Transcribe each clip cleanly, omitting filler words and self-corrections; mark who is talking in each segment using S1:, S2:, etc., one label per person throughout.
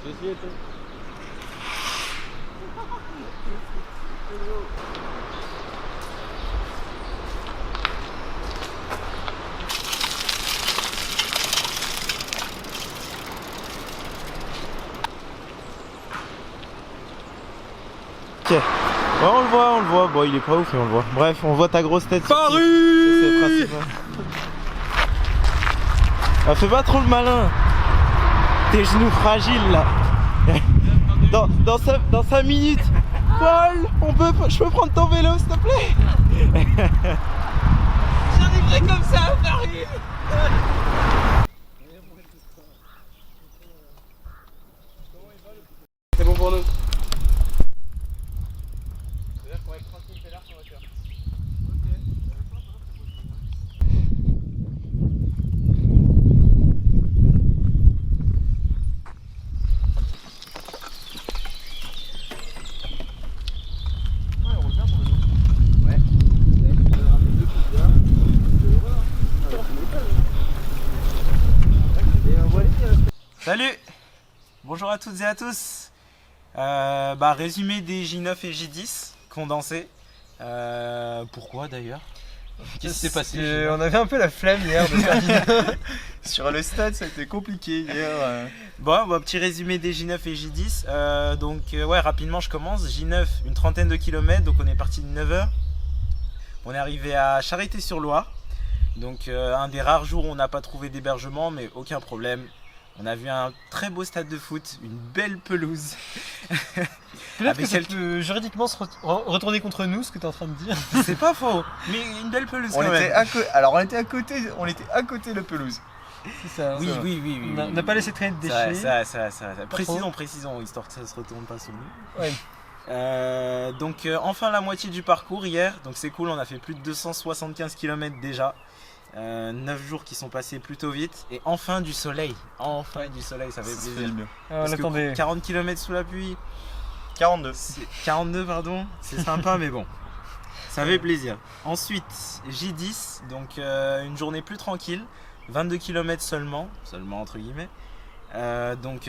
S1: Ok. Ouais, on le voit. Bon, il est pas ouf, mais on le voit. Bref, on voit ta grosse tête.
S2: Paru.
S1: C'est principal. Ah, fais pas trop le malin. Tes genoux fragiles là. Dans 5 minutes. Paul, je peux prendre ton vélo s'il te plaît.
S2: J'arriverai comme ça à Paris. C'est bon pour nous. C'est-à-dire qu'on va être tranquille, c'est l'heure qu'on va faire.
S1: Salut. Bonjour à toutes et à tous. Résumé des J9 et J10 condensé. Pourquoi d'ailleurs?
S2: Qu'est-ce qui s'est passé?
S3: On avait un peu la flemme hier de faire
S4: Sur le stade, ça a été compliqué hier.
S1: Bon, petit résumé des J9 et J10. Rapidement, je commence. J9, une trentaine de kilomètres, donc on est parti de 9h. On est arrivé à Charité-sur-Loire. Donc, un des rares jours où on n'a pas trouvé d'hébergement, mais aucun problème. On a vu un très beau stade de foot, une belle pelouse.
S3: Peut-être que ça peut juridiquement se retourner contre nous, ce que tu es en train de dire.
S1: C'est pas faux, mais une belle pelouse quand même.
S4: Alors on était à côté de la pelouse.
S3: C'est ça.
S1: Oui.
S3: On n'a pas laissé traîner de déchets.
S1: Ça. Précisons, histoire que ça se retourne pas sur nous.
S3: Ouais.
S1: Enfin la moitié du parcours hier, donc c'est cool, on a fait plus de 275 km déjà. 9 jours qui sont passés plutôt vite et enfin du soleil, ça fait plaisir. Parce que 40 km sous la pluie,
S4: 42
S1: pardon, c'est sympa mais bon, ça fait plaisir. Ensuite J10, donc une journée plus tranquille, 22 km seulement entre guillemets.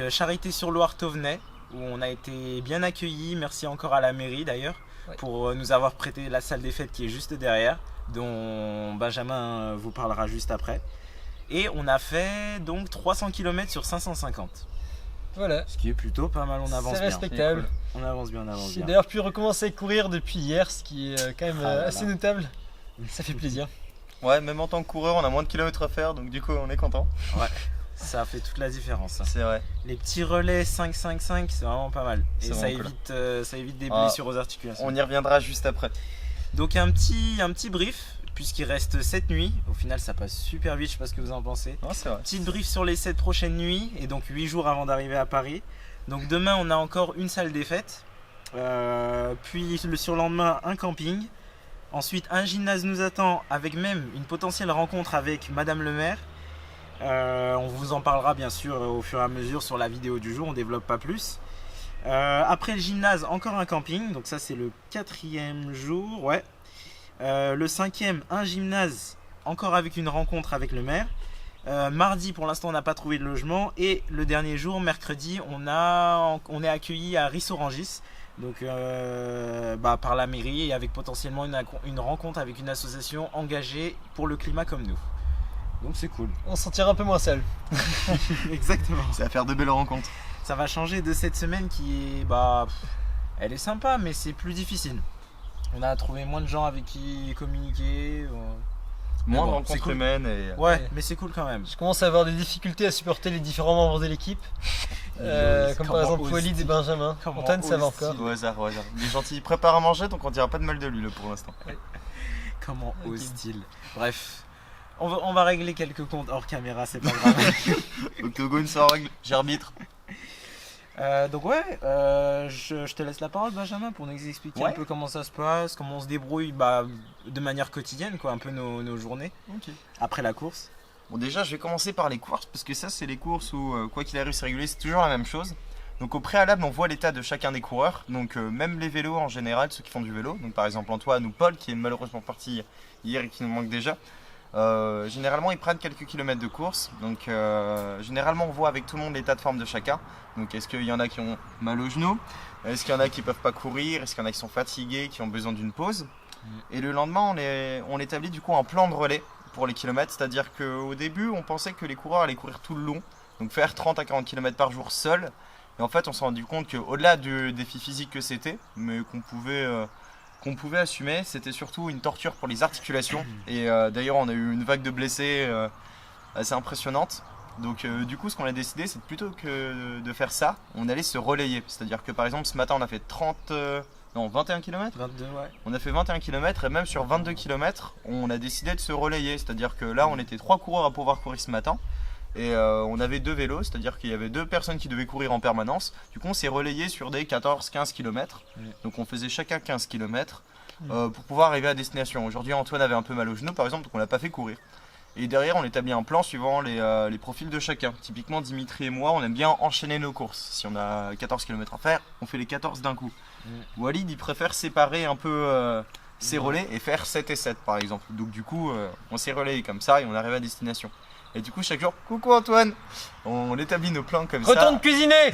S1: Charité-sur-Loire Tauvenay, où on a été bien accueillis, merci encore à la mairie d'ailleurs, pour nous avoir prêté la salle des fêtes qui est juste derrière, dont Benjamin vous parlera juste après. Et on a fait donc 300 km sur 550.
S3: Voilà.
S1: Ce qui est plutôt pas mal, on avance bien.
S3: C'est respectable.
S1: On avance bien.
S3: J'ai d'ailleurs pu recommencer à courir depuis hier, ce qui est quand même assez notable. Ça fait plaisir.
S4: Ouais, même en tant que coureur, on a moins de kilomètres à faire, donc du coup on est content.
S1: Ouais, ça fait toute la différence. Ça.
S4: C'est vrai.
S1: Les petits relais 5-5-5, c'est vraiment pas mal. Et ça évite des blessures aux articulations.
S4: On y reviendra juste après.
S1: Donc un petit brief, puisqu'il reste 7 nuits. Au final ça passe super vite, je sais pas ce que vous en pensez.
S4: Non, c'est vrai.
S1: Petit brief sur les 7 prochaines nuits, et donc 8 jours avant d'arriver à Paris. Donc demain on a encore une salle des fêtes, puis le surlendemain un camping. Ensuite un gymnase nous attend, avec même une potentielle rencontre avec Madame le maire. On vous en parlera bien sûr au fur et à mesure sur la vidéo du jour, on développe pas plus. Après le gymnase, encore un camping, donc ça c'est le 4e jour, ouais. Le 5e, un gymnase, encore avec une rencontre avec le maire. Mardi, pour l'instant, on n'a pas trouvé de logement. Et le dernier jour, mercredi, on est accueilli à Rissorangis, donc par la mairie, et avec potentiellement une rencontre avec une association engagée pour le climat comme nous. Donc c'est cool.
S3: On se sentira un peu moins seul.
S1: Exactement.
S4: Ça va faire de belles rencontres.
S1: Ça va changer de cette semaine qui est, elle est sympa, mais c'est plus difficile. On a trouvé moins de gens avec qui communiquer.
S4: Moins de rencontres humaines.
S1: Ouais, mais c'est cool quand même.
S3: Je commence à avoir des difficultés à supporter les différents membres de l'équipe. Comme par exemple Walid et Benjamin. Antoine, ça va encore.
S4: Au hasard. Il est gentil, il prépare à manger, donc on dira pas de mal de lui là, pour l'instant.
S1: Comment ose-t-il? Bref. On va régler quelques comptes hors caméra, c'est pas grave.
S4: Octogone sans règle, j'arbitre.
S1: Je te laisse la parole Benjamin pour nous expliquer un peu comment ça se passe, comment on se débrouille de manière quotidienne, un peu nos journées après la course.
S4: Bon, déjà je vais commencer par les courses, parce que ça c'est les courses où quoi qu'il arrive c'est régulier, c'est toujours la même chose. Donc au préalable on voit l'état de chacun des coureurs, donc même les vélos en général, ceux qui font du vélo, donc par exemple Antoine ou Paul qui est malheureusement parti hier et qui nous manque déjà. Généralement ils prennent quelques kilomètres de course, donc généralement on voit avec tout le monde l'état de forme de chacun. Donc est-ce qu'il y en a qui ont mal aux genoux, est-ce qu'il y en a qui peuvent pas courir, est-ce qu'il y en a qui sont fatigués, qui ont besoin d'une pause. Et le lendemain on établit du coup un plan de relais pour les kilomètres, c'est-à-dire qu'au début on pensait que les coureurs allaient courir tout le long, donc faire 30 à 40 km par jour seul. Et en fait on s'est rendu compte qu'au-delà du défi physique que c'était, mais qu'on pouvait assumer, c'était surtout une torture pour les articulations. Et d'ailleurs on a eu une vague de blessés assez impressionnante. Donc du coup ce qu'on a décidé, c'est plutôt que de faire ça, on allait se relayer. C'est-à-dire que par exemple ce matin on a fait 21 km
S1: 22, ouais.
S4: On a fait 21 km et même sur 22 km on a décidé de se relayer. C'est-à-dire que là on était 3 coureurs à pouvoir courir ce matin. Et on avait 2 vélos, c'est-à-dire qu'il y avait 2 personnes qui devaient courir en permanence. Du coup on s'est relayé sur des 14-15 km. Donc on faisait chacun 15 km pour pouvoir arriver à destination. Aujourd'hui Antoine avait un peu mal au genou par exemple, donc on l'a pas fait courir. Et derrière on établit un plan suivant les profils de chacun. Typiquement Dimitri et moi on aime bien enchaîner nos courses. Si on a 14 km à faire, on fait les 14 d'un coup. Walid il préfère séparer un peu ses relais et faire 7 et 7 par exemple. Donc du coup on s'est relayé comme ça et on arrive à destination. Et du coup chaque jour, coucou Antoine, on établit nos plans comme ça.
S3: Retourne cuisiner.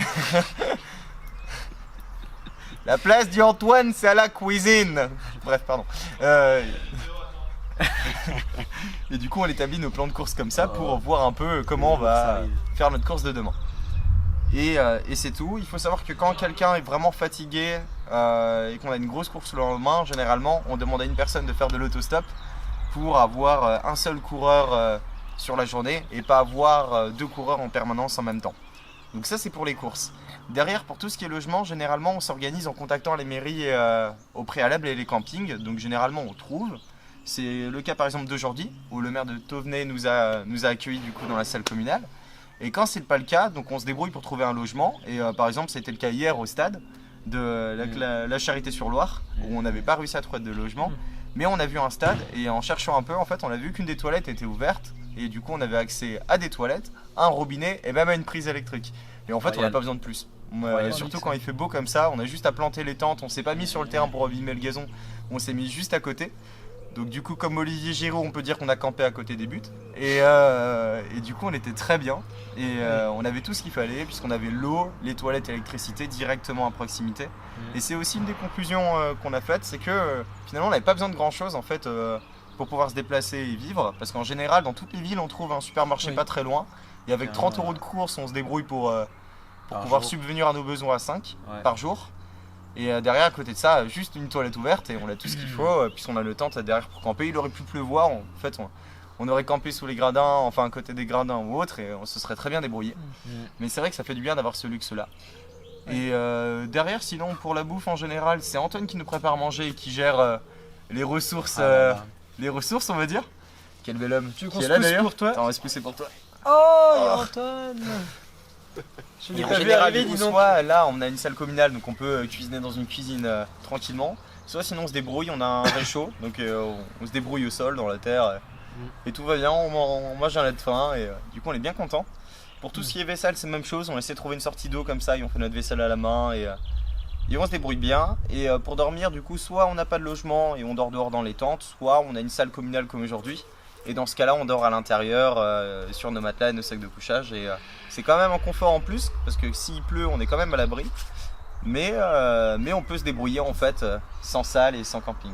S4: La place du Antoine c'est à la cuisine. Bref pardon. Et du coup on établit nos plans de course comme ça pour voir un peu comment on va faire notre course de demain. Et c'est tout. Il faut savoir que quand quelqu'un est vraiment fatigué et qu'on a une grosse course le lendemain, généralement on demande à une personne de faire de l'autostop pour avoir un seul coureur sur la journée et pas avoir 2 coureurs en permanence en même temps. Donc ça c'est pour les courses. Derrière pour tout ce qui est logement, généralement on s'organise en contactant les mairies au préalable et les campings. Donc généralement on trouve. C'est le cas par exemple d'aujourd'hui où le maire de Tauvenay nous a accueillis du coup dans la salle communale. Et quand c'est pas le cas, donc on se débrouille pour trouver un logement. Et par exemple c'était le cas hier au stade de la Charité-sur-Loire où on n'avait pas réussi à trouver de logement. Mais on a vu un stade et en cherchant un peu en fait on a vu qu'une des toilettes était ouverte. Et du coup on avait accès à des toilettes, à un robinet et même à une prise électrique. Et en fait on n'a pas besoin de plus. Surtout quand il fait beau comme ça, on a juste à planter les tentes, on s'est pas mis sur le terrain pour abîmer le gazon, on s'est mis juste à côté. Donc du coup comme Olivier Giraud on peut dire qu'on a campé à côté des buts. Et du coup on était très bien. Et on avait tout ce qu'il fallait puisqu'on avait l'eau, les toilettes et l'électricité directement à proximité. Et c'est aussi une des conclusions qu'on a faites, c'est que finalement on n'avait pas besoin de grand chose en fait pour pouvoir se déplacer et vivre. Parce qu'en général dans toutes les villes on trouve un supermarché pas très loin. Et avec 30 € de course on se débrouille pour pouvoir subvenir à nos besoins à 5 par jour. Et derrière à côté de ça juste une toilette ouverte et on a tout ce qu'il faut puisqu'on a le tente derrière pour camper. Il aurait pu pleuvoir, en fait on aurait campé sous les gradins, enfin à côté des gradins ou autre et on se serait très bien débrouillé. Mais c'est vrai que ça fait du bien d'avoir ce luxe là. Et derrière sinon pour la bouffe en général c'est Antoine qui nous prépare à manger et qui gère les ressources on va dire. Quel bel homme.
S3: Tu veux qu'on se pousse pour toi?
S4: Attends, on va se pousser pour toi.
S3: Oh Antoine. Je l'ai
S4: En
S3: pas vu
S4: général,
S3: arriver,
S4: du coup,
S3: dis donc.
S4: soit là on a une salle communale donc on peut cuisiner dans une cuisine tranquillement, soit sinon on se débrouille, on a un réchaud donc on se débrouille au sol, dans la terre et tout va bien, on mange un lait de faim et du coup on est bien content. Pour tout ce qui est vaisselle c'est la même chose, on essaie de trouver une sortie d'eau comme ça et on fait notre vaisselle à la main et on se débrouille bien. Et pour dormir du coup soit on n'a pas de logement et on dort dehors dans les tentes, soit on a une salle communale comme aujourd'hui. Et dans ce cas-là, on dort à l'intérieur sur nos matelas et nos sacs de couchage. Et c'est quand même un confort en plus, parce que s'il pleut, on est quand même à l'abri. Mais on peut se débrouiller en fait sans salle et sans camping.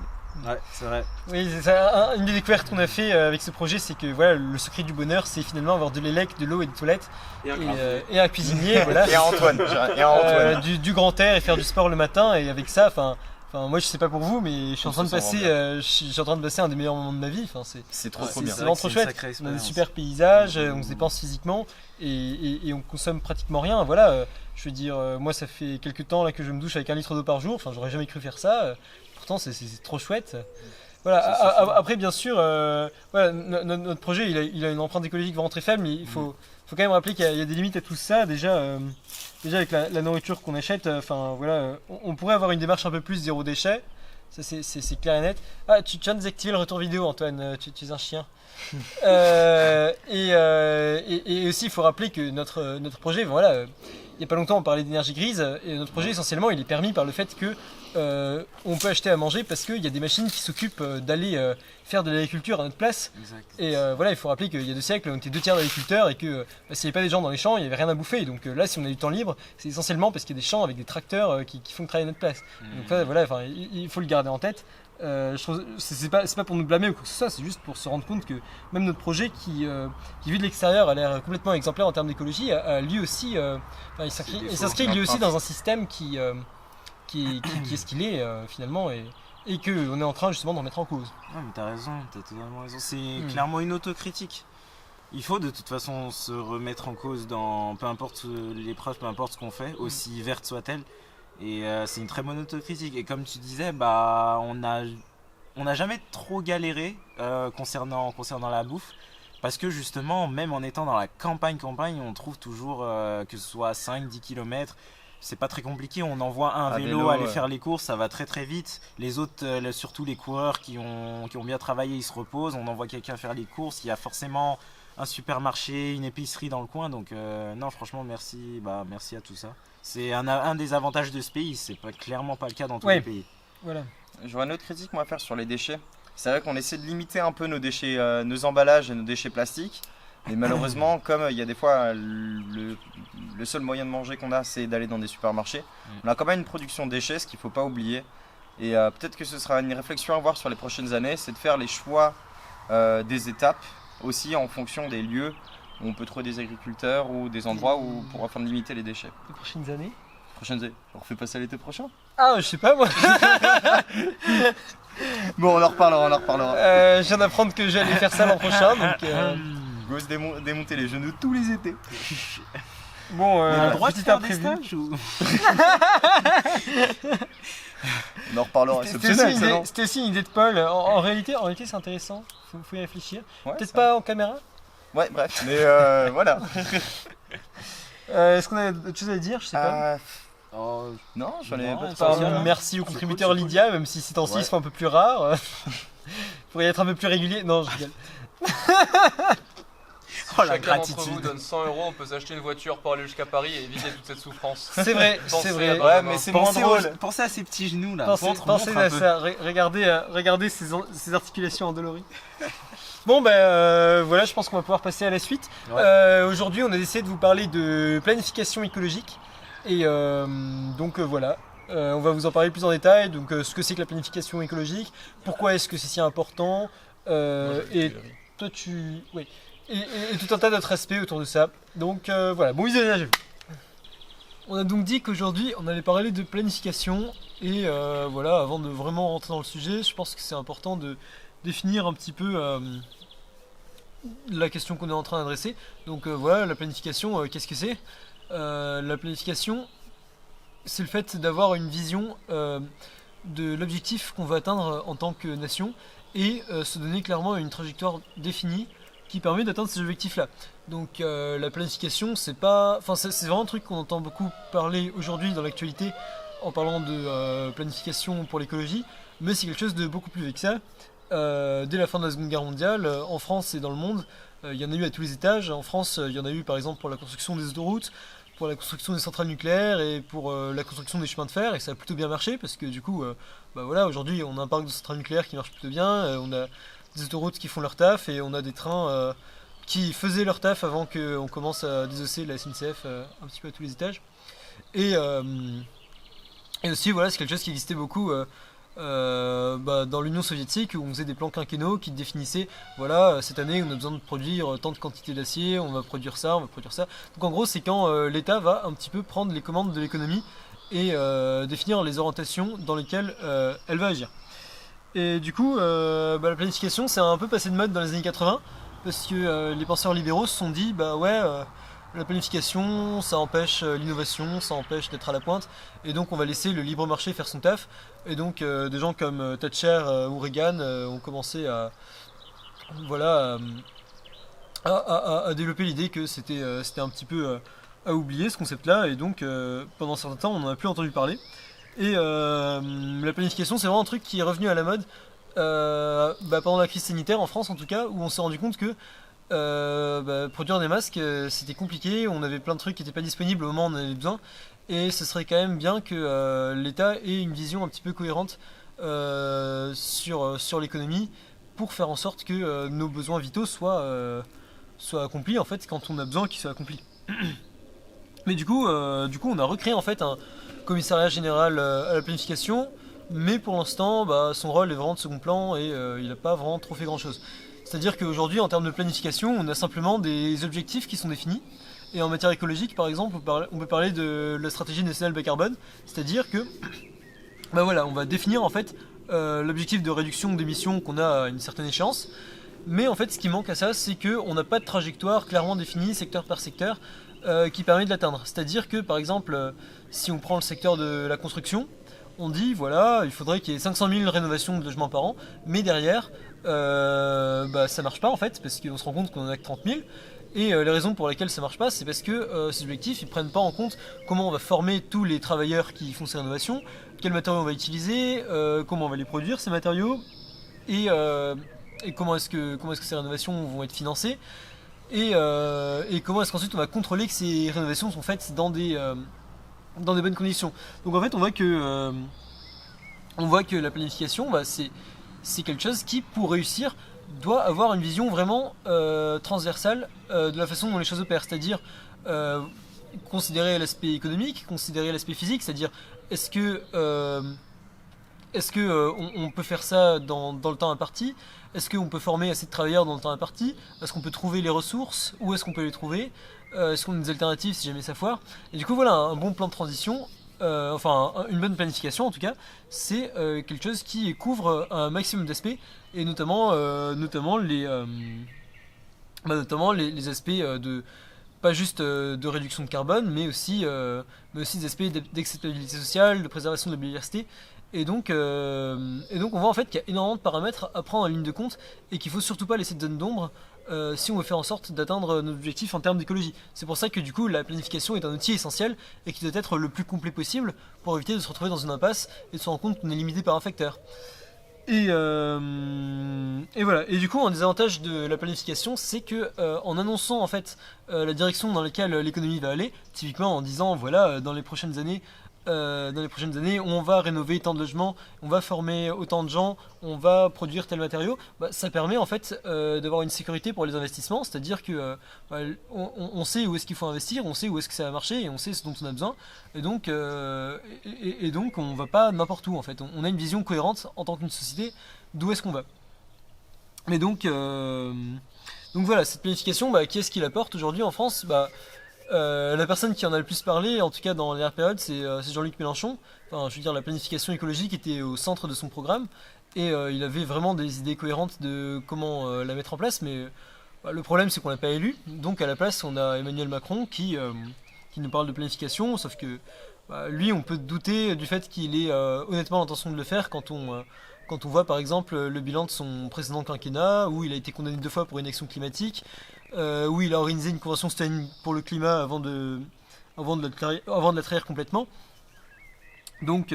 S1: Ouais, c'est vrai.
S3: Oui, c'est ça. Une des découvertes qu'on a fait avec ce projet, c'est que voilà, le secret du bonheur, c'est finalement avoir de l'élec, de l'eau et des toilettes. Et un cuisinier. Voilà.
S4: Et un Antoine.
S3: Du grand air et faire du sport le matin. Et avec ça, enfin, moi je sais pas pour vous, mais je suis en train de passer un des meilleurs moments de ma vie. Enfin,
S4: c'est trop bien.
S3: C'est vraiment trop chouette. On a des super paysages, on se dépense physiquement et on consomme pratiquement rien. Voilà, je veux dire, moi ça fait quelques temps là que je me douche avec 1 litre d'eau par jour. Enfin, j'aurais jamais cru faire ça. Pourtant, c'est trop chouette. Voilà. Après, bien sûr, voilà, notre projet, il a une empreinte écologique vraiment très faible, mais il faut quand même rappeler qu'il y a des limites à tout ça. Déjà avec la nourriture qu'on achète, voilà, on pourrait avoir une démarche un peu plus zéro déchet. Ça, c'est clair et net. Ah, tu viens de désactiver le retour vidéo, Antoine. Tu es un chien. Et aussi, il faut rappeler que notre projet, voilà, il n'y a pas longtemps, on parlait d'énergie grise, et notre projet, essentiellement, il est permis par le fait que on peut acheter à manger parce qu'il y a des machines qui s'occupent d'aller faire de l'agriculture à notre place.
S1: Exact.
S3: Et voilà, il faut rappeler qu'il y a 2 siècles, on était 2 tiers d'agriculteurs et que s'il n'y avait pas des gens dans les champs, il n'y avait rien à bouffer. Donc là, si on a du temps libre, c'est essentiellement parce qu'il y a des champs avec des tracteurs qui font travailler à notre place. Donc là, voilà, il faut le garder en tête. Je trouve c'est pas pour nous blâmer ou quoi que ce soit, c'est juste pour se rendre compte que même notre projet qui vu de l'extérieur a l'air complètement exemplaire en termes d'écologie, a lui aussi, il s'inscrit lui aussi dans un système qui est ce qu'il est finalement et qu'on est en train justement d'en mettre en cause.
S1: Non, mais t'as raison, t'as totalement raison. C'est clairement une autocritique. Il faut de toute façon se remettre en cause dans peu importe l'épreuve, peu importe ce qu'on fait, aussi verte soit-elle. Et c'est une très bonne autocritique. Et comme tu disais, bah on n'a jamais trop galéré concernant la bouffe. Parce que justement, même en étant dans la campagne, on trouve toujours que ce soit 5-10 km. C'est pas très compliqué, on envoie un vélo aller faire les courses, ça va très très vite. Les autres, surtout les coureurs qui ont bien travaillé, ils se reposent. On envoie quelqu'un faire les courses, il y a forcément un supermarché, une épicerie dans le coin. Donc non, franchement, merci à tout ça. C'est un des avantages de ce pays, c'est clairement pas le cas dans tous les pays.
S3: Voilà.
S4: J'aurais une autre critique moi à faire sur les déchets. C'est vrai qu'on essaie de limiter un peu nos déchets, nos emballages et nos déchets plastiques. Mais malheureusement, comme il y a des fois le seul moyen de manger qu'on a, c'est d'aller dans des supermarchés, on a quand même une production de déchets, ce qu'il ne faut pas oublier. Et peut-être que ce sera une réflexion à avoir sur les prochaines années, c'est de faire les choix des étapes, aussi en fonction des lieux où on peut trouver des agriculteurs ou des endroits où pour afin de limiter les déchets.
S3: Les prochaines années
S4: On refait passer à l'été prochain.
S3: Ah, je sais pas moi.
S4: Bon, on en reparlera.
S3: Je viens d'apprendre que j'allais faire ça l'an prochain, donc.
S4: Gosse démonter les genoux tous les étés.
S3: Bon,
S1: on a le droit de
S3: petit
S1: faire des
S3: imprévu.
S1: stages ou...
S4: On en reparlera. C'est optionnel, ça, non ?
S3: C'était aussi une idée de Paul. En réalité, c'est intéressant. Faut y réfléchir.
S4: Ouais,
S3: Peut-être
S4: ça.
S3: pas en caméra.
S4: Ouais, bref. Mais voilà.
S3: Est-ce qu'on a d'autres choses à dire? Je sais pas.
S4: Non, j'en ai pas
S3: Enfin,
S4: trop.
S3: merci au contributeur Lydia, même si ces temps-ci ils sont un peu plus rares. Pourrait être un peu plus régulier. Non, je rigole.
S1: Oh la
S2: Chacun d'entre vous
S1: gratitude.
S2: donne 100 €, on peut s'acheter une voiture pour aller jusqu'à Paris et éviter toute cette souffrance.
S3: C'est vrai,
S2: Pensez
S3: c'est vrai.
S2: à
S4: Ouais, mais c'est moins drôle.
S1: Pensez à ces petits genoux là.
S3: Pensez à ça. Regardez ces articulations endolories. Bon, voilà, je pense qu'on va pouvoir passer à la suite.
S1: Ouais.
S3: Aujourd'hui, on a essayé de vous parler de planification écologique. Et donc voilà. On va vous en parler plus en détail. Donc, ce que c'est que la planification écologique, pourquoi est-ce que c'est si important, et toi oui. Et tout un tas d'autres aspects autour de ça. Donc voilà, bon visionnage. On a donc dit qu'aujourd'hui on allait parler de planification et voilà, avant de vraiment rentrer dans le sujet, je pense que c'est important de définir un petit peu la question qu'on est en train d'adresser. Donc voilà, la planification, qu'est-ce que c'est ? La planification, c'est le fait d'avoir une vision de l'objectif qu'on veut atteindre en tant que nation et se donner clairement une trajectoire définie qui permet d'atteindre ces objectifs-là. Donc la planification, c'est vraiment un truc qu'on entend beaucoup parler aujourd'hui dans l'actualité en parlant de planification pour l'écologie, mais c'est quelque chose de beaucoup plus vieux que ça. Dès la fin de la Seconde Guerre mondiale, en France et dans le monde, il y en a eu à tous les étages. En France, il y en a eu par exemple pour la construction des autoroutes, pour la construction des centrales nucléaires et pour la construction des chemins de fer, et ça a plutôt bien marché parce que du coup, voilà, aujourd'hui on a un parc de centrales nucléaires qui marche plutôt bien, on a des autoroutes qui font leur taf et on a des trains qui faisaient leur taf avant qu'on commence à désosser la SNCF un petit peu à tous les étages. Et aussi, voilà, c'est quelque chose qui existait beaucoup dans l'Union soviétique où on faisait des plans quinquennaux qui définissaient, voilà, cette année on a besoin de produire tant de quantité d'acier, on va produire ça, on va produire ça. Donc en gros, c'est quand l'État va un petit peu prendre les commandes de l'économie et définir les orientations dans lesquelles elle va agir. Et du coup, la planification, c'est un peu passé de mode dans les années 80 parce que les penseurs libéraux se sont dit, la planification, ça empêche l'innovation, ça empêche d'être à la pointe, et donc on va laisser le libre marché faire son taf. Et donc des gens comme Thatcher ou Reagan ont commencé à développer l'idée que c'était un petit peu à oublier ce concept-là, et donc pendant un certain temps on n'en a plus entendu parler. Et la planification, c'est vraiment un truc qui est revenu à la mode pendant la crise sanitaire en France en tout cas, où on s'est rendu compte que produire des masques c'était compliqué, on avait plein de trucs qui n'étaient pas disponibles au moment où on en avait besoin, et ce serait quand même bien que l'État ait une vision un petit peu cohérente sur l'économie pour faire en sorte que nos besoins vitaux soient accomplis en fait quand on a besoin qu'ils soient accomplis. Mais du coup on a recréé en fait un commissariat général à la planification, mais pour l'instant son rôle est vraiment de second plan et il n'a pas vraiment trop fait grand chose. C'est-à-dire qu'aujourd'hui en termes de planification on a simplement des objectifs qui sont définis, et en matière écologique par exemple on peut parler de la stratégie nationale bas carbone, c'est-à-dire que on va définir en fait l'objectif de réduction d'émissions qu'on a à une certaine échéance. Mais en fait, ce qui manque à ça, c'est qu'on n'a pas de trajectoire clairement définie, secteur par secteur, qui permet de l'atteindre. C'est-à-dire que, par exemple, si on prend le secteur de la construction, on dit, voilà, il faudrait qu'il y ait 500 000 rénovations de logements par an, mais derrière, ça marche pas en fait, parce qu'on se rend compte qu'on en a que 30 000. Et les raisons pour lesquelles ça marche pas, c'est parce que ces objectifs, ils prennent pas en compte comment on va former tous les travailleurs qui font ces rénovations, quels matériaux on va utiliser, comment on va les produire ces matériaux, et comment est-ce que ces rénovations vont être financées, et comment est-ce qu'ensuite on va contrôler que ces rénovations sont faites dans des bonnes conditions. Donc en fait on voit que la planification c'est quelque chose qui, pour réussir, doit avoir une vision vraiment transversale de la façon dont les choses opèrent, c'est-à-dire considérer l'aspect économique, considérer l'aspect physique, c'est-à dire est-ce que on peut faire ça dans le temps imparti? Est-ce qu'on peut former assez de travailleurs dans le temps imparti? Est-ce qu'on peut trouver les ressources? Où est-ce qu'on peut les trouver? Est-ce qu'on a des alternatives si jamais ça foire? Et du coup voilà, un bon plan de transition, une bonne planification en tout cas, c'est quelque chose qui couvre un maximum d'aspects, et notamment les aspects de pas juste de réduction de carbone, mais aussi des aspects d'acceptabilité sociale, de préservation de la biodiversité. Et donc on voit en fait qu'il y a énormément de paramètres à prendre en ligne de compte, et qu'il faut surtout pas laisser de zone d'ombre si on veut faire en sorte d'atteindre nos objectifs en termes d'écologie. C'est pour ça que du coup la planification est un outil essentiel et qui doit être le plus complet possible pour éviter de se retrouver dans une impasse et de se rendre compte qu'on est limité par un facteur. Et voilà. Et du coup, un des avantages de la planification, c'est que en annonçant en fait la direction dans laquelle l'économie va aller, typiquement en disant voilà, dans les prochaines années, on va rénover tant de logements, on va former autant de gens, on va produire tel matériau, ça permet en fait d'avoir une sécurité pour les investissements, c'est-à-dire que on sait où est-ce qu'il faut investir, on sait où est-ce que ça va marcher, et on sait ce dont on a besoin, et donc on va pas n'importe où en fait, on a une vision cohérente en tant qu'une société d'où est-ce qu'on va. Mais donc voilà, cette planification, qui est-ce qui l'apporte aujourd'hui en France? La personne qui en a le plus parlé, en tout cas dans les dernières périodes, c'est Jean-Luc Mélenchon. Enfin, je veux dire, la planification écologique était au centre de son programme, et il avait vraiment des idées cohérentes de comment la mettre en place, mais le problème c'est qu'on l'a pas élu. Donc à la place on a Emmanuel Macron qui nous parle de planification, sauf que lui on peut douter du fait qu'il ait honnêtement l'intention de le faire quand on voit par exemple le bilan de son précédent quinquennat, où il a été condamné 2 fois pour inaction climatique, où il a organisé une convention citoyenne pour le climat avant de la trahir complètement. Donc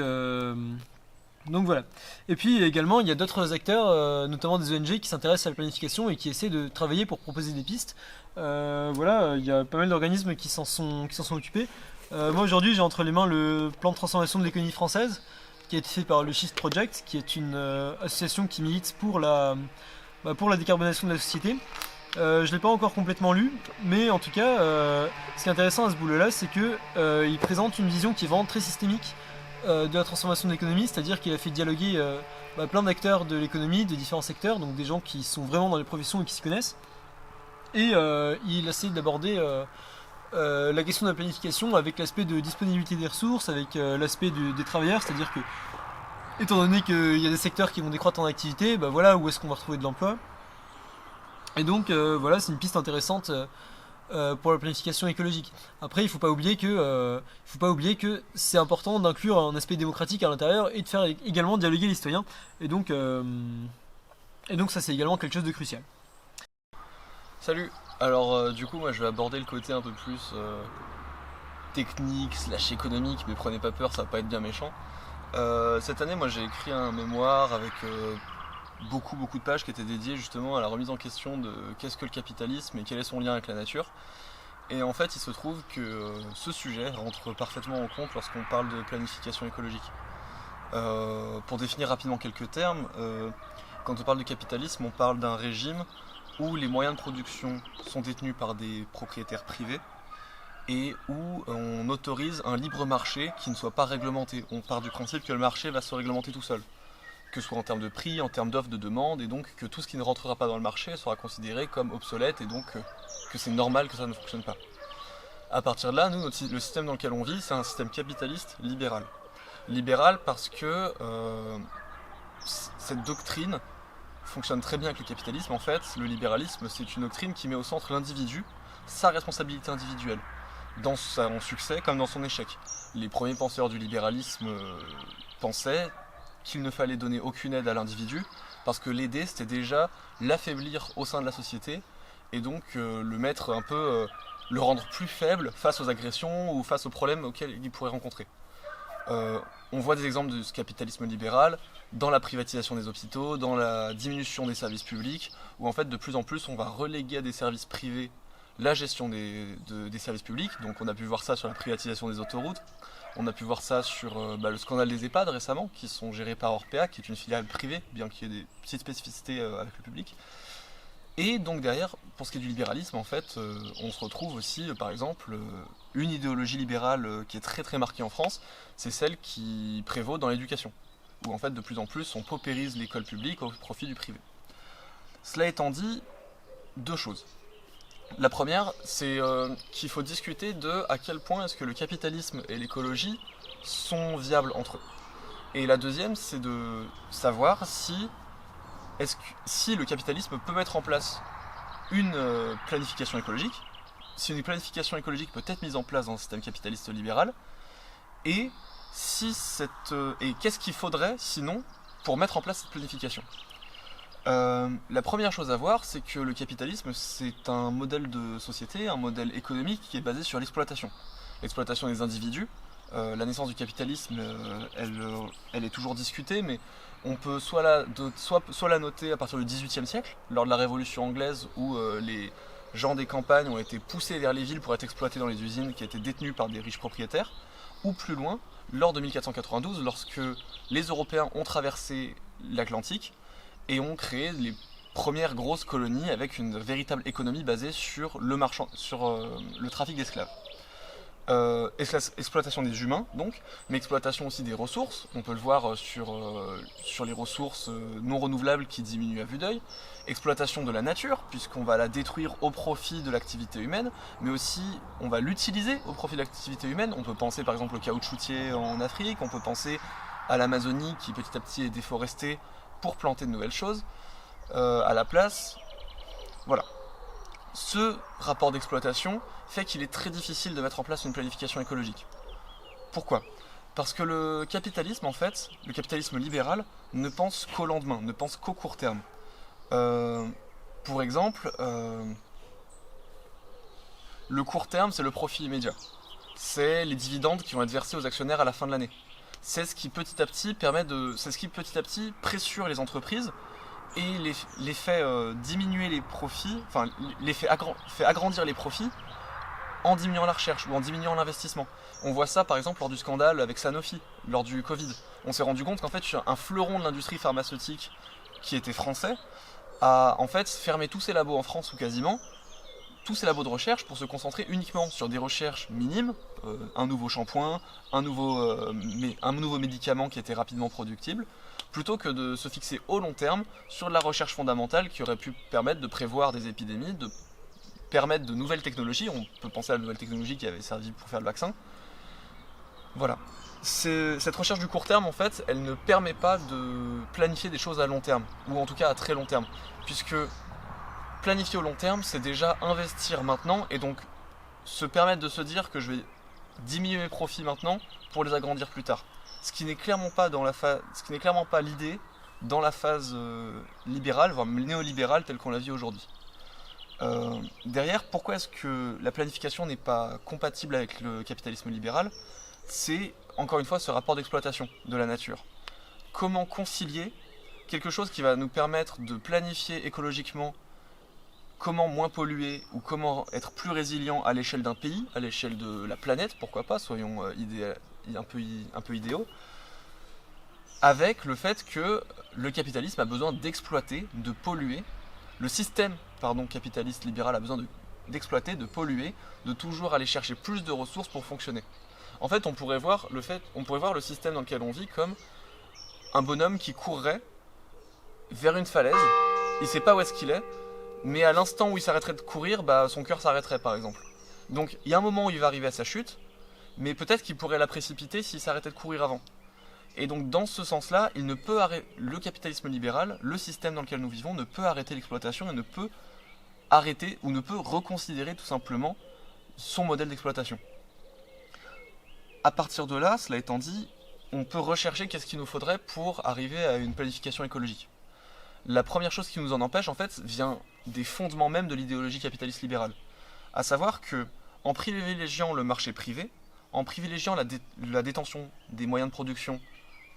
S3: voilà. Et puis également il y a d'autres acteurs, notamment des ONG qui s'intéressent à la planification et qui essaient de travailler pour proposer des pistes. Il y a pas mal d'organismes qui s'en sont occupés. Moi aujourd'hui j'ai entre les mains le plan de transformation de l'économie française, qui a été fait par le Shift Project, qui est une association qui milite pour la décarbonation de la société. Je ne l'ai pas encore complètement lu, mais en tout cas, ce qui est intéressant à ce boulot-là, c'est qu'il présente une vision qui est vraiment très systémique de la transformation de l'économie, c'est-à-dire qu'il a fait dialoguer plein d'acteurs de l'économie, de différents secteurs, donc des gens qui sont vraiment dans les professions et qui s'y connaissent. Et il essaie d'aborder la question de la planification avec l'aspect de disponibilité des ressources, avec l'aspect des travailleurs, c'est-à-dire que, étant donné qu'il y a des secteurs qui vont décroître en activité, voilà où est-ce qu'on va retrouver de l'emploi. Et donc voilà, c'est une piste intéressante pour la planification écologique. Après, il faut pas oublier que c'est important d'inclure un aspect démocratique à l'intérieur et de faire également dialoguer les citoyens. Et donc ça, c'est également quelque chose de crucial.
S5: Salut. Alors du coup moi je vais aborder le côté un peu plus technique / économique, mais prenez pas peur, ça va pas être bien méchant. Cette année moi j'ai écrit un mémoire avec beaucoup de pages qui étaient dédiées justement à la remise en question de qu'est-ce que le capitalisme et quel est son lien avec la nature. Et en fait, il se trouve que ce sujet rentre parfaitement en compte lorsqu'on parle de planification écologique. Pour définir rapidement quelques termes, quand on parle de capitalisme, on parle d'un régime où les moyens de production sont détenus par des propriétaires privés et où on autorise un libre marché qui ne soit pas réglementé. On part du principe que le marché va se réglementer tout seul, que ce soit en termes de prix, en termes d'offres, de demande, et donc que tout ce qui ne rentrera pas dans le marché sera considéré comme obsolète et donc que c'est normal que ça ne fonctionne pas. À partir de là, nous, le système dans lequel on vit, c'est un système capitaliste libéral. Libéral parce que cette doctrine fonctionne très bien avec le capitalisme. En fait, le libéralisme, c'est une doctrine qui met au centre l'individu, sa responsabilité individuelle, dans son succès comme dans son échec. Les premiers penseurs du libéralisme pensaient qu'il ne fallait donner aucune aide à l'individu, parce que l'aider, c'était déjà l'affaiblir au sein de la société, et donc le mettre un peu, le rendre plus faible face aux agressions ou face aux problèmes auxquels il pourrait rencontrer. On voit des exemples de ce capitalisme libéral dans la privatisation des hôpitaux, dans la diminution des services publics, où en fait de plus en plus on va reléguer à des services privés la gestion des services publics. Donc on a pu voir ça sur la privatisation des autoroutes, on a pu voir ça sur le scandale des EHPAD récemment, qui sont gérés par Orpea, qui est une filiale privée, bien qu'il y ait des petites spécificités avec le public. Et donc derrière, pour ce qui est du libéralisme, en fait, on se retrouve aussi, par exemple, une idéologie libérale qui est très très marquée en France, c'est celle qui prévaut dans l'éducation, où en fait de plus en plus on paupérise l'école publique au profit du privé. Cela étant dit, deux choses. La première, c'est qu'il faut discuter de à quel point est-ce que le capitalisme et l'écologie sont viables entre eux. Et la deuxième, c'est de savoir si le capitalisme peut mettre en place une planification écologique, si une planification écologique peut être mise en place dans le système capitaliste libéral, et qu'est-ce qu'il faudrait sinon pour mettre en place cette planification. La première chose à voir, c'est que le capitalisme, c'est un modèle de société, un modèle économique qui est basé sur l'exploitation. L'exploitation des individus. La naissance du capitalisme, elle est toujours discutée, mais on peut soit la noter à partir du XVIIIe siècle, lors de la Révolution anglaise, où les gens des campagnes ont été poussés vers les villes pour être exploités dans les usines qui étaient détenues par des riches propriétaires, ou plus loin, lors de 1492, lorsque les Européens ont traversé l'Atlantique et ont créé les premières grosses colonies avec une véritable économie basée sur le trafic d'esclaves. Exploitation des humains, donc, mais exploitation aussi des ressources. On peut le voir sur les ressources non renouvelables qui diminuent à vue d'œil. Exploitation de la nature, puisqu'on va la détruire au profit de l'activité humaine, mais aussi on va l'utiliser au profit de l'activité humaine. On peut penser par exemple au caoutchoutier en Afrique, on peut penser à l'Amazonie qui petit à petit est déforestée pour planter de nouvelles choses à la place. Voilà. Ce rapport d'exploitation fait qu'il est très difficile de mettre en place une planification écologique. Pourquoi ? Parce que le capitalisme, en fait, le capitalisme libéral, ne pense qu'au lendemain, ne pense qu'au court terme. Pour exemple, le court terme, c'est le profit immédiat. C'est les dividendes qui vont être versés aux actionnaires à la fin de l'année. C'est ce qui petit à petit pressure les entreprises et les fait diminuer les profits, enfin fait agrandir les profits en diminuant la recherche ou en diminuant l'investissement. On voit ça par exemple lors du scandale avec Sanofi, lors du Covid. On s'est rendu compte qu'en fait un fleuron de l'industrie pharmaceutique qui était français a en fait fermé tous ses labos en France ou quasiment, tous ces labos de recherche pour se concentrer uniquement sur des recherches minimes, un nouveau shampoing, un nouveau médicament qui était rapidement productible, plutôt que de se fixer au long terme sur de la recherche fondamentale qui aurait pu permettre de prévoir des épidémies, de permettre de nouvelles technologies. On peut penser à la nouvelle technologie qui avait servi pour faire le vaccin. Voilà. Cette recherche du court terme, en fait, elle ne permet pas de planifier des choses à long terme, ou en tout cas à très long terme, puisque planifier au long terme, c'est déjà investir maintenant, et donc se permettre de se dire que je vais diminuer mes profits maintenant pour les agrandir plus tard. Ce qui n'est clairement pas l'idée dans la phase libérale, voire néolibérale telle qu'on la vit aujourd'hui. Derrière, pourquoi est-ce que la planification n'est pas compatible avec le capitalisme libéral ? C'est, encore une fois, ce rapport d'exploitation de la nature. Comment concilier quelque chose qui va nous permettre de planifier écologiquement comment moins polluer ou comment être plus résilient à l'échelle d'un pays, à l'échelle de la planète, pourquoi pas, soyons un peu idéaux, avec le fait que le capitalisme a besoin d'exploiter, de polluer, le système capitaliste libéral a besoin d'exploiter, de polluer, de toujours aller chercher plus de ressources pour fonctionner. En fait, on pourrait voir le système dans lequel on vit comme un bonhomme qui courrait vers une falaise, il ne sait pas où est-ce qu'il est, mais à l'instant où il s'arrêterait de courir, son cœur s'arrêterait par exemple. Donc il y a un moment où il va arriver à sa chute, mais peut-être qu'il pourrait la précipiter s'il s'arrêtait de courir avant. Et donc dans ce sens-là, le capitalisme libéral, le système dans lequel nous vivons, ne peut arrêter l'exploitation et ne peut arrêter ou ne peut reconsidérer tout simplement son modèle d'exploitation. À partir de là, cela étant dit, on peut rechercher qu'est-ce qu'il nous faudrait pour arriver à une planification écologique. La première chose qui nous en empêche, en fait, vient des fondements même de l'idéologie capitaliste libérale. À savoir que, en privilégiant le marché privé, en privilégiant la détention des moyens de production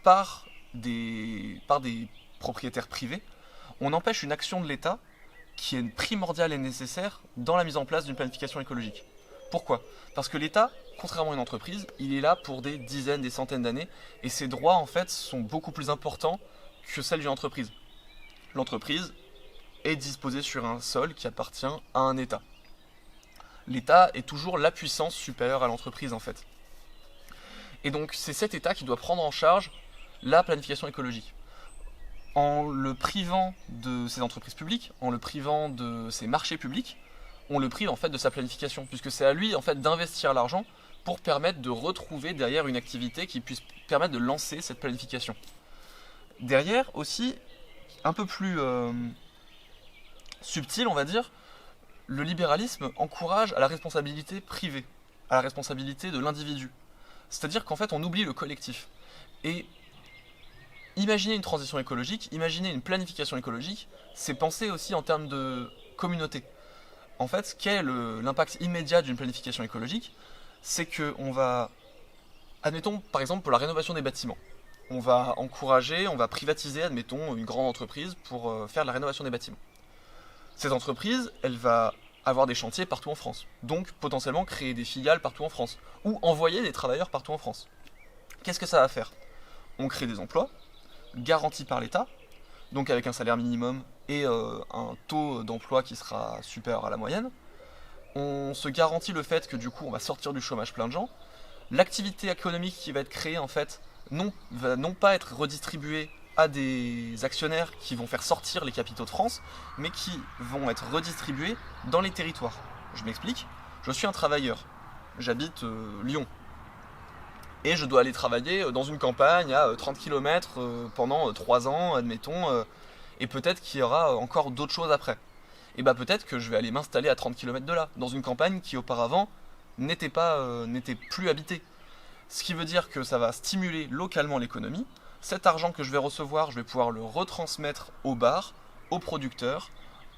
S5: par des propriétaires privés, on empêche une action de l'État qui est primordiale et nécessaire dans la mise en place d'une planification écologique. Pourquoi ? Parce que l'État, contrairement à une entreprise, il est là pour des dizaines, des centaines d'années, et ses droits, en fait, sont beaucoup plus importants que celles d'une entreprise. L'entreprise est disposée sur un sol qui appartient à un État. L'État est toujours la puissance supérieure à l'entreprise, en fait. Et donc, c'est cet État qui doit prendre en charge la planification écologique. En le privant de ses entreprises publiques, en le privant de ses marchés publics, on le prive en fait de sa planification, puisque c'est à lui en fait d'investir l'argent pour permettre de retrouver derrière une activité qui puisse permettre de lancer cette planification. Derrière aussi, un peu plus subtil on va dire, le libéralisme encourage à la responsabilité privée, à la responsabilité de l'individu. C'est-à-dire qu'en fait on oublie le collectif. Et imaginer une transition écologique, imaginer une planification écologique, c'est penser aussi en termes de communauté. En fait, quel est l'impact immédiat d'une planification écologique ? C'est qu'on va, admettons par exemple pour la rénovation des bâtiments, on va encourager, on va privatiser, admettons, une grande entreprise pour faire la rénovation des bâtiments. Cette entreprise, elle va avoir des chantiers partout en France, donc potentiellement créer des filiales partout en France, ou envoyer des travailleurs partout en France. Qu'est-ce que ça va faire ? On crée des emplois, garantis par l'État, donc avec un salaire minimum et un taux d'emploi qui sera supérieur à la moyenne. On se garantit le fait que du coup on va sortir du chômage plein de gens. L'activité économique qui va être créée en fait va non pas être redistribuée à des actionnaires qui vont faire sortir les capitaux de France, mais qui vont être redistribués dans les territoires. Je m'explique, je suis un travailleur, j'habite Lyon. Et je dois aller travailler dans une campagne à 30 km pendant 3 ans, admettons, et peut-être qu'il y aura encore d'autres choses après. Et bah peut-être que je vais aller m'installer à 30 km de là, dans une campagne qui auparavant n'était plus habitée. Ce qui veut dire que ça va stimuler localement l'économie. Cet argent que je vais recevoir, je vais pouvoir le retransmettre aux bars, aux producteurs,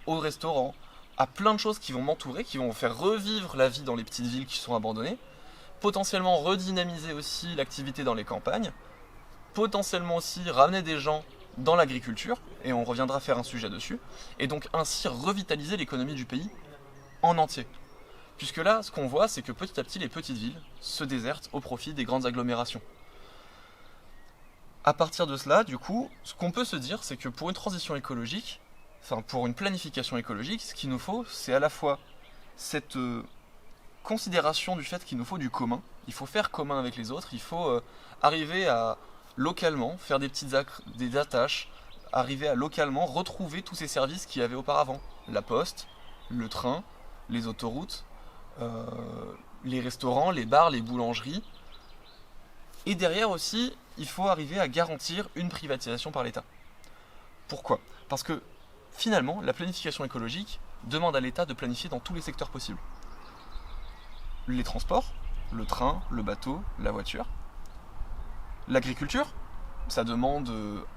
S5: aux restaurants, à plein de choses qui vont m'entourer, qui vont faire revivre la vie dans les petites villes qui sont abandonnées, potentiellement redynamiser aussi l'activité dans les campagnes, potentiellement aussi ramener des gens dans l'agriculture, et on reviendra faire un sujet dessus, et donc ainsi revitaliser l'économie du pays en entier. Puisque là, ce qu'on voit, c'est que petit à petit, les petites villes se désertent au profit des grandes agglomérations. À partir de cela, du coup, ce qu'on peut se dire, c'est que pour une transition écologique, pour une planification écologique, ce qu'il nous faut, c'est à la fois cette considération du fait qu'il nous faut du commun, il faut faire commun avec les autres, il faut arriver à localement faire des attaches, arriver à localement retrouver tous ces services qu'il y avait auparavant. La poste, le train, les autoroutes, les restaurants, les bars, les boulangeries. Et derrière aussi, il faut arriver à garantir une privatisation par l'État. Pourquoi ? Parce que finalement, la planification écologique demande à l'État de planifier dans tous les secteurs possibles. Les transports, le train, le bateau, la voiture. L'agriculture, ça demande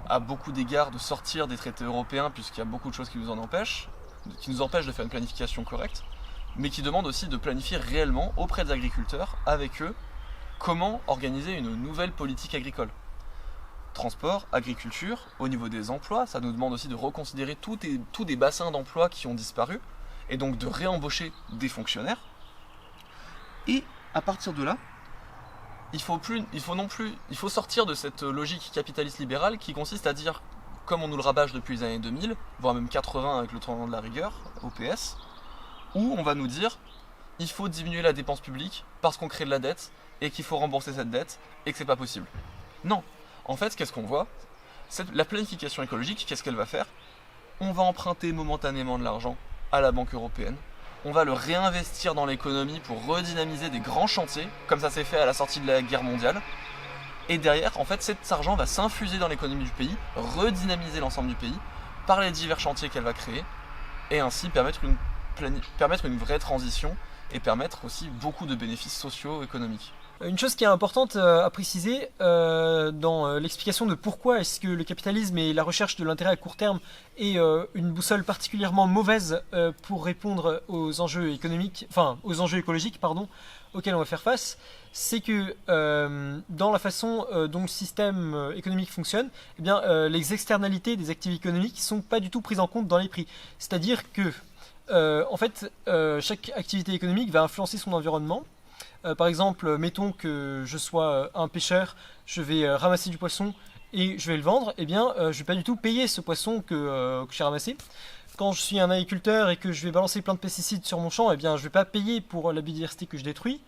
S5: à beaucoup d'égards de sortir des traités européens puisqu'il y a beaucoup de choses qui nous empêchent de faire une planification correcte, mais qui demande aussi de planifier réellement auprès des agriculteurs, avec eux, comment organiser une nouvelle politique agricole. transport, agriculture, au niveau des emplois, ça nous demande aussi de reconsidérer tous des bassins d'emploi qui ont disparu, et donc de réembaucher des fonctionnaires. Et à partir de là, il faut sortir de cette logique capitaliste libérale qui consiste à dire, comme on nous le rabâche depuis les années 2000, voire même 80 avec le tournant de la rigueur, au PS, où on va nous dire il faut diminuer la dépense publique parce qu'on crée de la dette et qu'il faut rembourser cette dette et que c'est pas possible. Non. En fait, qu'est-ce qu'on voit ? La planification écologique, qu'est-ce qu'elle va faire ? On va emprunter momentanément de l'argent à la Banque européenne. On va le réinvestir dans l'économie pour redynamiser des grands chantiers, comme ça s'est fait à la sortie de la guerre mondiale. Et derrière, en fait, cet argent va s'infuser dans l'économie du pays, redynamiser l'ensemble du pays par les divers chantiers qu'elle va créer, et ainsi permettre une vraie transition et permettre aussi beaucoup de bénéfices sociaux, économiques.
S3: Une chose qui est importante à préciser dans l'explication de pourquoi est-ce que le capitalisme et la recherche de l'intérêt à court terme est une boussole particulièrement mauvaise pour répondre aux enjeux économiques, enfin aux enjeux écologiques, pardon, auxquels on va faire face, c'est que dans la façon dont le système économique fonctionne, eh bien, les externalités des activités économiques ne sont pas du tout prises en compte dans les prix. C'est-à-dire que en fait, chaque activité économique va influencer son environnement. Par exemple, mettons que je sois un pêcheur, je vais ramasser du poisson et je vais le vendre, eh bien, je ne vais pas du tout payer ce poisson que j'ai ramassé. Quand je suis un agriculteur et que je vais balancer plein de pesticides sur mon champ, eh bien, je ne vais pas payer pour la biodiversité que je détruis.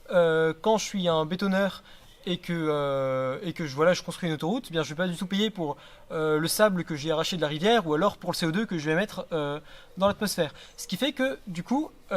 S3: Quand je suis un bétonneur et que je construis une autoroute, eh bien, je ne vais pas du tout payer pour le sable que j'ai arraché de la rivière ou alors pour le CO2 que je vais mettre dans l'atmosphère. Ce qui fait que, du coup, eh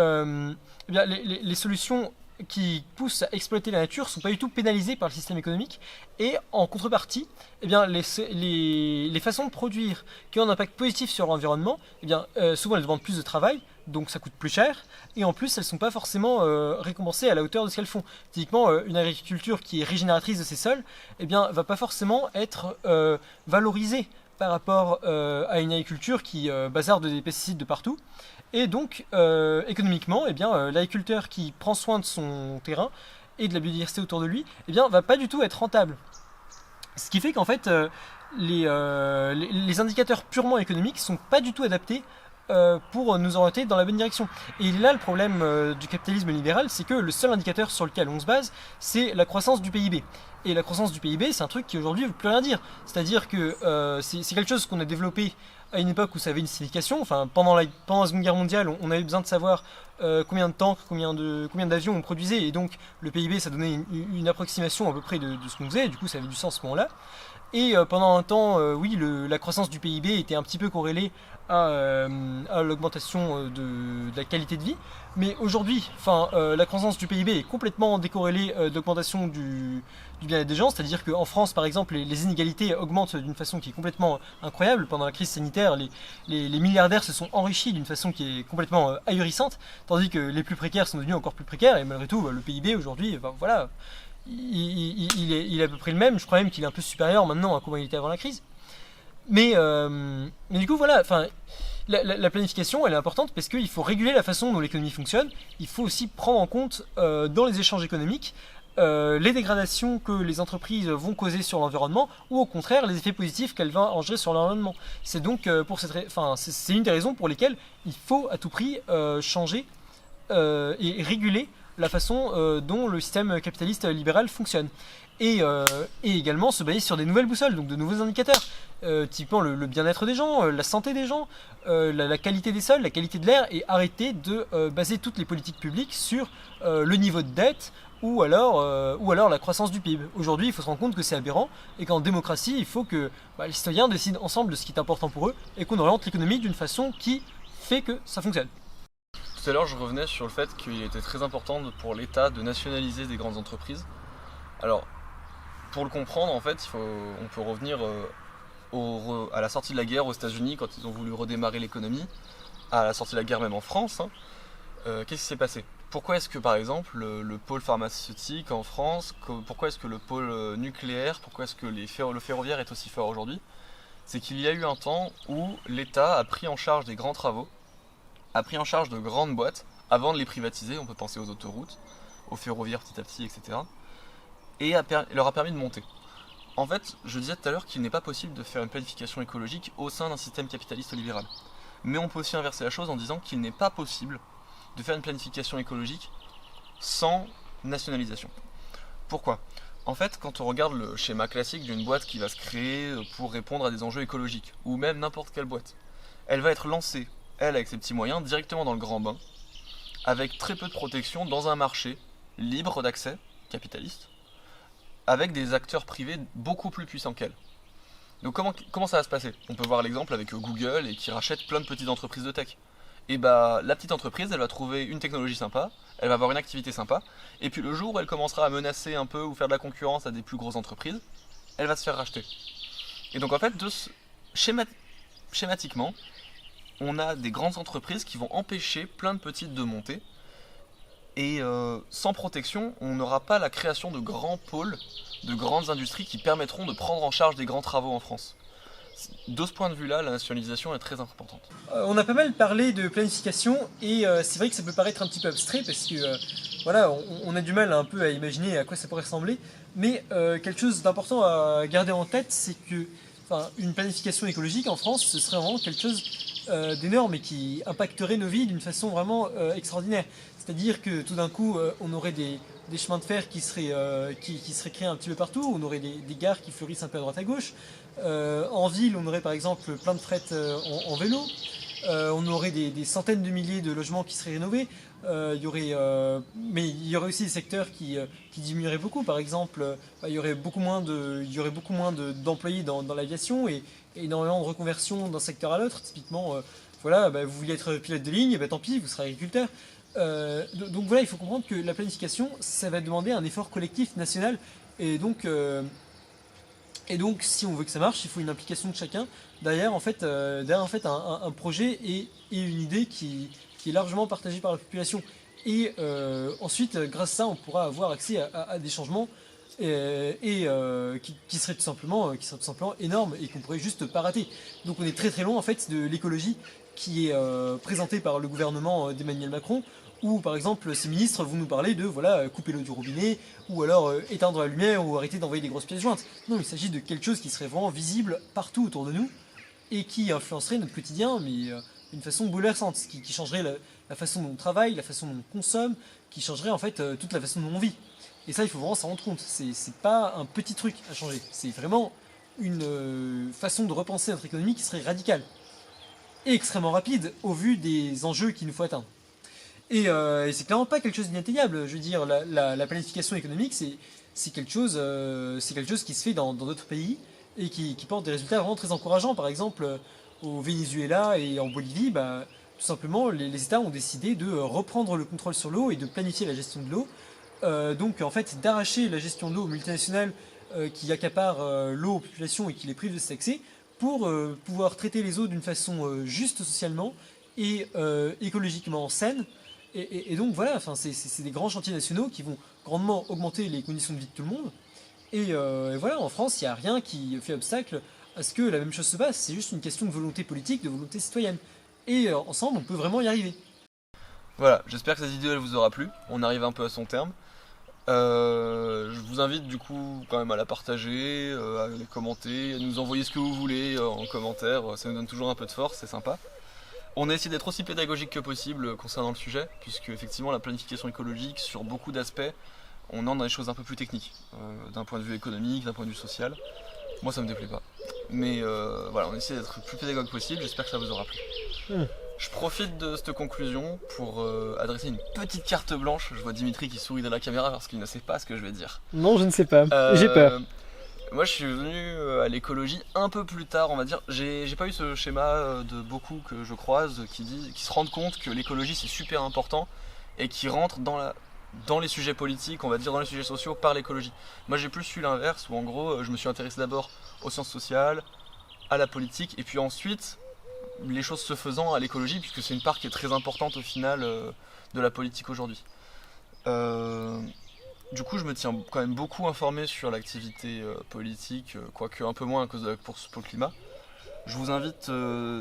S3: bien, les solutions qui poussent à exploiter la nature sont pas du tout pénalisées par le système économique, et en contrepartie, eh bien, les façons de produire qui ont un impact positif sur l'environnement, eh bien, souvent elles demandent plus de travail, donc ça coûte plus cher, et en plus elles sont pas forcément récompensées à la hauteur de ce qu'elles font. Typiquement, une agriculture qui est régénératrice de ses sols, eh bien, va pas forcément être valorisée par rapport à une agriculture qui bazarde des pesticides de partout. Et donc, économiquement, eh bien, l'agriculteur qui prend soin de son terrain et de la biodiversité autour de lui, eh bien, va pas du tout être rentable. Ce qui fait qu'en fait, les indicateurs purement économiques sont pas du tout adaptés pour nous orienter dans la bonne direction. Et là, le problème du capitalisme libéral, c'est que le seul indicateur sur lequel on se base, c'est la croissance du PIB. Et la croissance du PIB, c'est un truc qui aujourd'hui ne veut plus rien dire. C'est-à-dire que c'est quelque chose qu'on a développé à une époque où ça avait une signification. Enfin, pendant la Seconde Guerre mondiale, on avait besoin de savoir combien de tanks, combien d'avions on produisait, et donc le PIB, ça donnait une approximation à peu près de ce qu'on faisait, et du coup ça avait du sens à ce moment-là. Et pendant un temps, oui, la croissance du PIB était un petit peu corrélée à l'augmentation de la qualité de vie. Mais aujourd'hui, la croissance du PIB est complètement décorrélée de l'augmentation du bien-être des gens. C'est-à-dire qu'en France, par exemple, les inégalités augmentent d'une façon qui est complètement incroyable. Pendant la crise sanitaire, les milliardaires se sont enrichis d'une façon qui est complètement ahurissante, tandis que les plus précaires sont devenus encore plus précaires. Et malgré tout, le PIB aujourd'hui, voilà, il est à peu près le même. Je crois même qu'il est un peu supérieur maintenant à comment il était avant la crise. Mais du coup, voilà, la planification, elle est importante parce qu'il faut réguler la façon dont l'économie fonctionne. Il faut aussi prendre en compte dans les échanges économiques les dégradations que les entreprises vont causer sur l'environnement, ou au contraire les effets positifs qu'elles vont engendrer sur l'environnement. C'est donc c'est une des raisons pour lesquelles il faut à tout prix changer et réguler la façon dont le système capitaliste libéral fonctionne. Et également se baser sur des nouvelles boussoles, donc de nouveaux indicateurs, typiquement le bien-être des gens, la santé des gens, la qualité des sols, la qualité de l'air, et arrêter de baser toutes les politiques publiques sur le niveau de dette ou alors la croissance du PIB. Aujourd'hui, il faut se rendre compte que c'est aberrant, et qu'en démocratie, il faut que les citoyens décident ensemble de ce qui est important pour eux, et qu'on oriente l'économie d'une façon qui fait que ça fonctionne.
S5: Tout à l'heure, je revenais sur le fait qu'il était très important pour l'État de nationaliser des grandes entreprises. Alors, pour le comprendre, en fait, on peut revenir à la sortie de la guerre aux États-Unis, quand ils ont voulu redémarrer l'économie, à la sortie de la guerre même en France. Qu'est-ce qui s'est passé ? Pourquoi est-ce que, par exemple, le pôle pharmaceutique en France, pourquoi est-ce que le pôle nucléaire, pourquoi est-ce que le ferroviaire est aussi fort aujourd'hui ? C'est qu'il y a eu un temps où l'État a pris en charge des grands travaux, a pris en charge de grandes boîtes, avant de les privatiser. On peut penser aux autoroutes, aux ferroviaires petit à petit, etc. Et leur a permis de monter. En fait, je disais tout à l'heure qu'il n'est pas possible de faire une planification écologique au sein d'un système capitaliste libéral. Mais on peut aussi inverser la chose en disant qu'il n'est pas possible de faire une planification écologique sans nationalisation. Pourquoi ? En fait, quand on regarde le schéma classique d'une boîte qui va se créer pour répondre à des enjeux écologiques, ou même n'importe quelle boîte, elle va être lancée, elle avec ses petits moyens, directement dans le grand bain, avec très peu de protection dans un marché libre d'accès, capitaliste, avec des acteurs privés beaucoup plus puissants qu'elle. Donc comment ça va se passer ? On peut voir l'exemple avec Google et qui rachète plein de petites entreprises de tech. Et bah la petite entreprise, elle va trouver une technologie sympa, elle va avoir une activité sympa, et puis le jour où elle commencera à menacer un peu ou faire de la concurrence à des plus grosses entreprises, elle va se faire racheter. Et donc en fait, schématiquement, on a des grandes entreprises qui vont empêcher plein de petites de monter, et sans protection, on n'aura pas la création de grands pôles, de grandes industries qui permettront de prendre en charge des grands travaux en France. De ce point de vue-là, la nationalisation est très importante.
S3: On a pas mal parlé de planification et c'est vrai que ça peut paraître un petit peu abstrait parce que voilà, on a du mal un peu à imaginer à quoi ça pourrait ressembler, mais quelque chose d'important à garder en tête, c'est que une planification écologique en France, ce serait vraiment quelque chose d'énorme et qui impacterait nos vies d'une façon vraiment extraordinaire. C'est-à-dire que tout d'un coup, on aurait des chemins de fer qui seraient créés un petit peu partout, on aurait des gares qui fleurissent un peu à droite à gauche. En ville, on aurait par exemple plein de fret en vélo. On aurait des centaines de milliers de logements qui seraient rénovés. Mais il y aurait aussi des secteurs qui diminueraient beaucoup. Par exemple, il y aurait beaucoup moins d'employés dans l'aviation et énormément de reconversions d'un secteur à l'autre. Typiquement, vous vouliez être pilote de ligne, tant pis, vous serez agriculteur. Donc voilà, il faut comprendre que la planification, ça va demander un effort collectif national. Et donc, si on veut que ça marche, il faut une implication de chacun. Derrière, un projet et une idée qui est largement partagée par la population. Et ensuite, grâce à ça, on pourra avoir accès à des changements qui seraient tout simplement énormes et qu'on pourrait juste pas rater. Donc on est très très loin en fait de l'écologie qui est présentée par le gouvernement d'Emmanuel Macron, où par exemple ces ministres vont nous parler de couper l'eau du robinet, ou alors éteindre la lumière, ou arrêter d'envoyer des grosses pièces jointes. Non, il s'agit de quelque chose qui serait vraiment visible partout autour de nous, et qui influencerait notre quotidien, mais d'une façon bouleversante, qui changerait la façon dont on travaille, la façon dont on consomme, qui changerait en fait toute la façon dont on vit. Et ça, il faut vraiment s'en rendre compte. C'est pas un petit truc à changer, c'est vraiment une façon de repenser notre économie qui serait radicale, et extrêmement rapide au vu des enjeux qu'il nous faut atteindre. Et c'est clairement pas quelque chose d'inatteignable. Je veux dire, la planification économique, c'est quelque chose qui se fait dans d'autres pays et qui porte des résultats vraiment très encourageants. Par exemple, au Venezuela et en Bolivie, tout simplement, les États ont décidé de reprendre le contrôle sur l'eau et de planifier la gestion de l'eau. Donc, en fait, d'arracher la gestion de l'eau aux multinationales qui accaparent l'eau aux populations et qui les privent de cet accès pour pouvoir traiter les eaux d'une façon juste socialement et écologiquement saine. Et donc voilà, c'est des grands chantiers nationaux qui vont grandement augmenter les conditions de vie de tout le monde. Et voilà, en France, il n'y a rien qui fait obstacle à ce que la même chose se passe. C'est juste une question de volonté politique, de volonté citoyenne. Et ensemble, on peut vraiment y arriver.
S5: Voilà, j'espère que cette vidéo elle vous aura plu. On arrive un peu à son terme. Je vous invite du coup quand même à la partager, à les commenter, à nous envoyer ce que vous voulez en commentaire. Ça nous donne toujours un peu de force, c'est sympa. On a essayé d'être aussi pédagogique que possible concernant le sujet, puisque effectivement la planification écologique, sur beaucoup d'aspects, on entre dans des choses un peu plus techniques, d'un point de vue économique, d'un point de vue social. Moi ça me déplaît pas. Mais voilà, on essaie d'être le plus pédagogue possible, j'espère que ça vous aura plu. Je profite de cette conclusion pour adresser une petite carte blanche. Je vois Dimitri qui sourit dans la caméra parce qu'il ne sait pas ce que je vais dire.
S3: Non, je ne sais pas, j'ai peur.
S5: Moi je suis venu à l'écologie un peu plus tard, on va dire. J'ai pas eu ce schéma de beaucoup que je croise qui se rendent compte que l'écologie c'est super important et qui rentrent dans les sujets politiques, on va dire dans les sujets sociaux par l'écologie. Moi j'ai plus eu l'inverse où en gros je me suis intéressé d'abord aux sciences sociales, à la politique et puis ensuite les choses se faisant à l'écologie puisque c'est une part qui est très importante au final de la politique aujourd'hui. Du coup, je me tiens quand même beaucoup informé sur l'activité politique, quoique un peu moins à cause de la course pour le climat. Je vous invite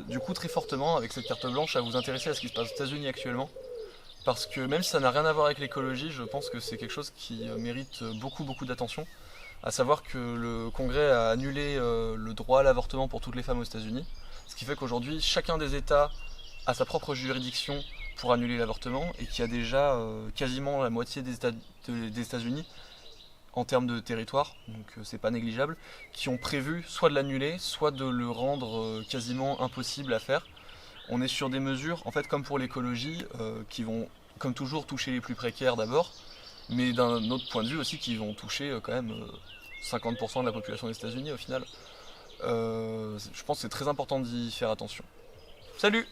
S5: du coup très fortement, avec cette carte blanche, à vous intéresser à ce qui se passe aux États-Unis actuellement, parce que même si ça n'a rien à voir avec l'écologie, je pense que c'est quelque chose qui mérite beaucoup d'attention. À savoir que le Congrès a annulé le droit à l'avortement pour toutes les femmes aux États-Unis, ce qui fait qu'aujourd'hui chacun des États a sa propre juridiction pour annuler l'avortement et qu'il y a déjà quasiment la moitié des États-Unis en termes de territoire, donc c'est pas négligeable, qui ont prévu soit de l'annuler, soit de le rendre quasiment impossible à faire. On est sur des mesures, en fait comme pour l'écologie, qui vont comme toujours toucher les plus précaires d'abord, mais d'un autre point de vue aussi qui vont toucher quand même 50% de la population des États-Unis au final. Je pense que c'est très important d'y faire attention. Salut!